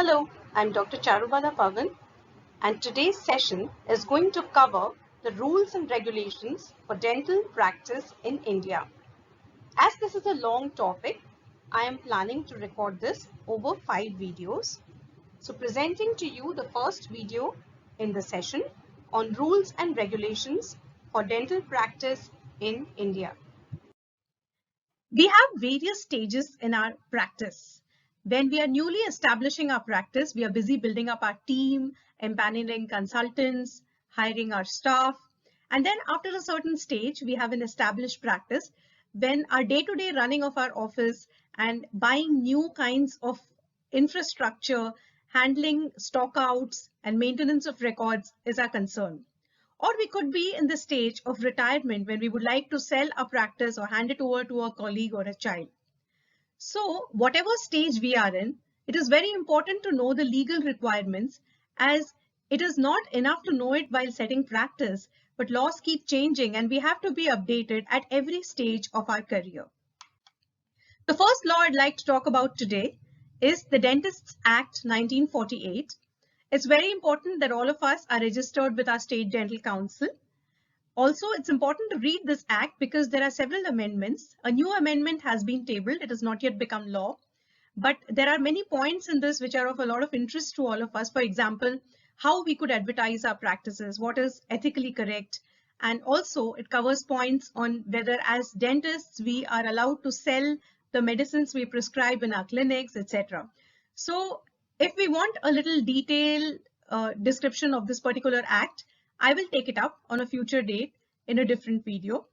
Hello, I'm Dr. Charubala Pavan, and today's session is going to cover the rules and regulations for dental practice in India. As this is a long topic, I am planning to record this over 5 videos. So presenting to you the first video in the session on rules and regulations for dental practice in India. We have various stages in our practice. When we are newly establishing our practice, we are busy building up our team, empaneling consultants, hiring our staff. And then after a certain stage, we have an established practice when our day-to-day running of our office and buying new kinds of infrastructure, handling stockouts and maintenance of records is our concern. Or we could be in the stage of retirement when we would like to sell our practice or hand it over to a colleague or a child. So whatever stage we are in, it is very important to know the legal requirements, as it is not enough to know it while setting practice, but laws keep changing and we have to be updated at every stage of our career. The first law I'd like to talk about today is the Dentists Act 1948. It's very important that all of us are registered with our state dental council. Also, it's important to read this act because there are several amendments. A new amendment has been tabled. It has not yet become law, but there are many points in this which are of a lot of interest to all of us. For example, how we could advertise our practices, what is ethically correct, and also it covers points on whether as dentists we are allowed to sell the medicines we prescribe in our clinics, etc. So if we want a little detailed description of this particular act, I will take it up on a future date in a different video.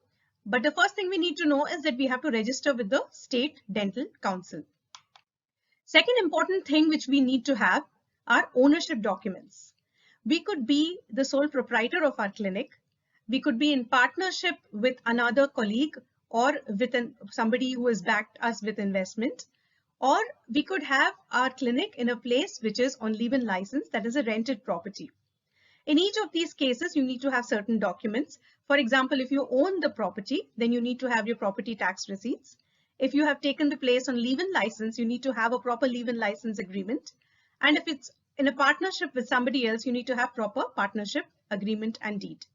But the first thing we need to know is that we have to register with the State Dental Council. Second important thing which we need to have are ownership documents. We could be the sole proprietor of our clinic. We could be in partnership with another colleague or with somebody who has backed us with investment. Or we could have our clinic in a place which is on leave-in license, that is a rented property. In each of these cases, you need to have certain documents. For example, if you own the property, then you need to have your property tax receipts. If you have taken the place on leave-in license, you need to have a proper leave-in license agreement. And if it's in a partnership with somebody else, you need to have proper partnership agreement and deed.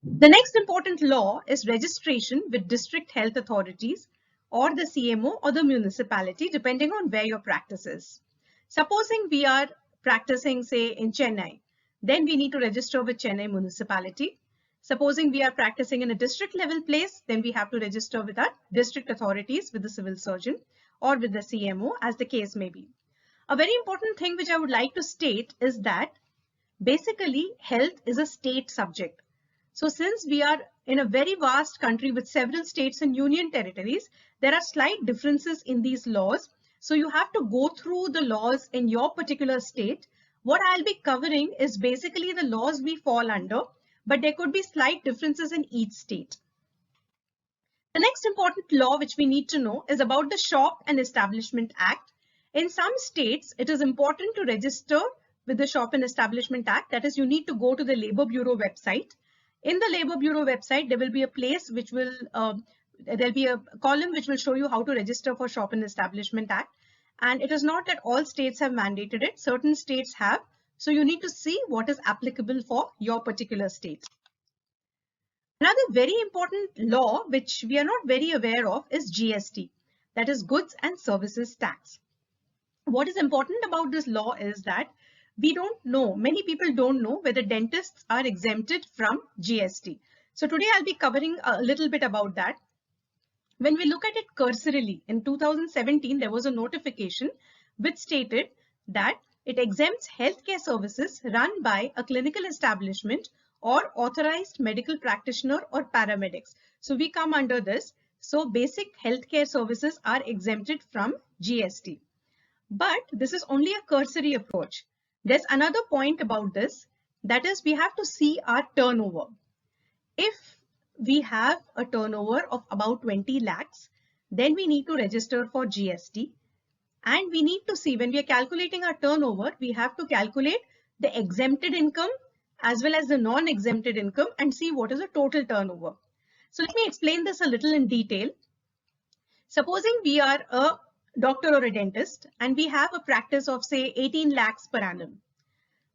The next important law is registration with district health authorities or the CMO or the municipality, depending on where your practice is. Supposing we are practicing, say, in Chennai, then we need to register with Chennai municipality. Supposing we are practicing in a district level place, then we have to register with our district authorities, with the civil surgeon or with the CMO, as the case may be. A very important thing which I would like to state is that basically health is a state subject. So since we are in a very vast country with several states and union territories, there are slight differences in these laws. So you have to go through the laws in your particular state. What I'll be covering is basically the laws we fall under, but there could be slight differences in each state. The next important law which we need to know is about the Shop and Establishment Act. In some states, it is important to register with the Shop and Establishment Act. That is, you need to go to the Labour Bureau website. In the Labour Bureau website, there will be a place which will there'll be a column which will show you how to register for Shop and Establishment Act. And it is not that all states have mandated it. Certain states have. So you need to see what is applicable for your particular state. Another very important law which we are not very aware of is GST, that is Goods and Services Tax. What is important about this law is that we don't know, many people don't know whether dentists are exempted from GST. So today I'll be covering a little bit about that. When we look at it cursorily, in 2017, there was a notification which stated that it exempts healthcare services run by a clinical establishment or authorized medical practitioner or paramedics. So we come under this. So basic healthcare services are exempted from GST. But this is only a cursory approach. There's another point about this, that is we have to see our turnover. If we have a turnover of about 20 lakhs, then we need to register for GST. And we need to see, when we are calculating our turnover, we have to calculate the exempted income as well as the non-exempted income and see what is the total turnover. So let me explain this a little in detail. Supposing we are a doctor or a dentist, and we have a practice of say 18 lakhs per annum.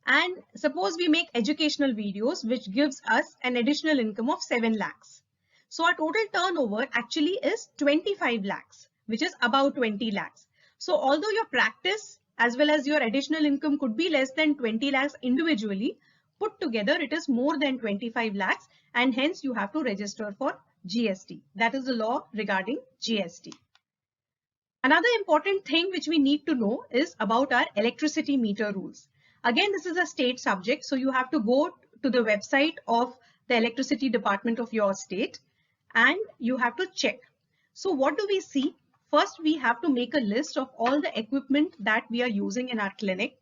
And suppose we make educational videos, which gives us an additional income of 7 lakhs. So our total turnover actually is 25 lakhs, which is about 20 lakhs. So although your practice as well as your additional income could be less than 20 lakhs individually, put together it is more than 25 lakhs, and hence you have to register for GST. That is the law regarding GST. Another important thing which we need to know is about our electricity meter rules. Again, this is a state subject, so you have to go to the website of the electricity department of your state and you have to check. So what do we see? First, we have to make a list of all the equipment that we are using in our clinic.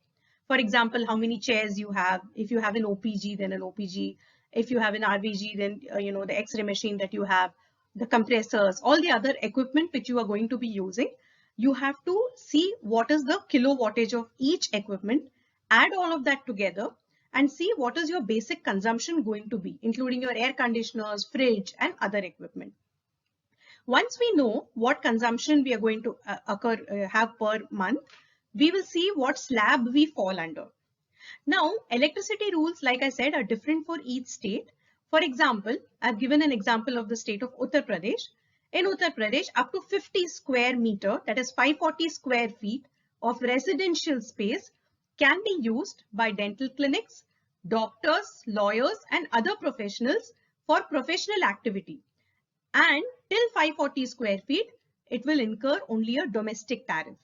For example, how many chairs you have. If you have an OPG, then an OPG. If you have an RVG, then the X-ray machine that you have, the compressors, all the other equipment which you are going to be using. You have to see what is the kilowattage of each equipment, add all of that together and see what is your basic consumption going to be, including your air conditioners, fridge and other equipment. Once we know what consumption we are going to have per month, we will see what slab we fall under. Now, electricity rules, like I said, are different for each state. For example, I've given an example of the state of Uttar Pradesh. In Uttar Pradesh, up to 50 square meter, that is 540 square feet of residential space can be used by dental clinics, doctors, lawyers, and other professionals for professional activity. And till 540 square feet, it will incur only a domestic tariff.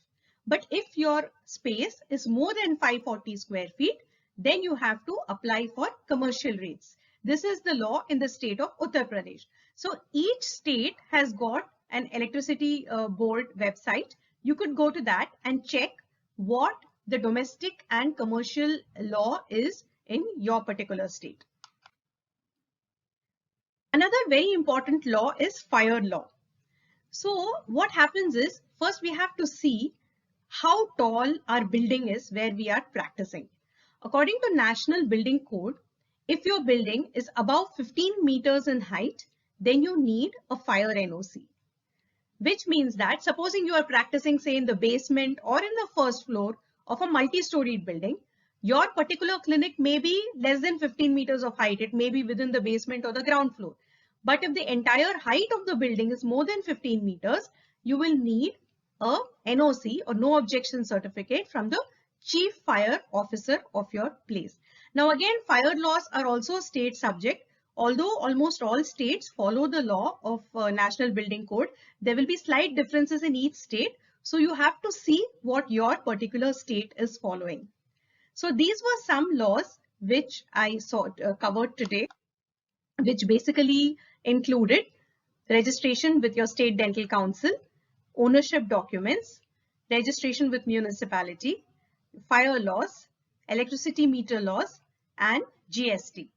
But if your space is more than 540 square feet, then you have to apply for commercial rates. This is the law in the state of Uttar Pradesh. So each state has got an electricity board website. You could go to that and check what the domestic and commercial law is in your particular state. Another very important law is fire law. So what happens is, first we have to see how tall our building is where we are practicing. According to National Building Code, if your building is above 15 meters in height, then you need a fire NOC. Which means that supposing you are practicing say in the basement or in the first floor of a multi-storied building, your particular clinic may be less than 15 meters of height. It may be within the basement or the ground floor. But if the entire height of the building is more than 15 meters, you will need a NOC or no objection certificate from the chief fire officer of your place. Now again, fire laws are also state subject. Although almost all states follow the law of National Building Code, there will be slight differences in each state. So you have to see what your particular state is following. So these were some laws which I covered today, which basically included registration with your state dental council, ownership documents, registration with municipality, fire laws, electricity meter laws, and GST.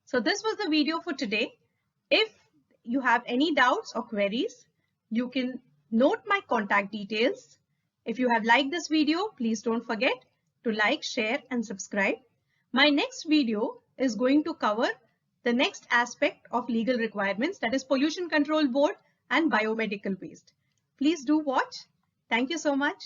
So this was the video for today. If you have any doubts or queries, you can note my contact details. If you have liked this video, please don't forget to like, share, and subscribe. My next video is going to cover the next aspect of legal requirements, that is Pollution Control Board and biomedical waste. Please do watch. Thank you so much.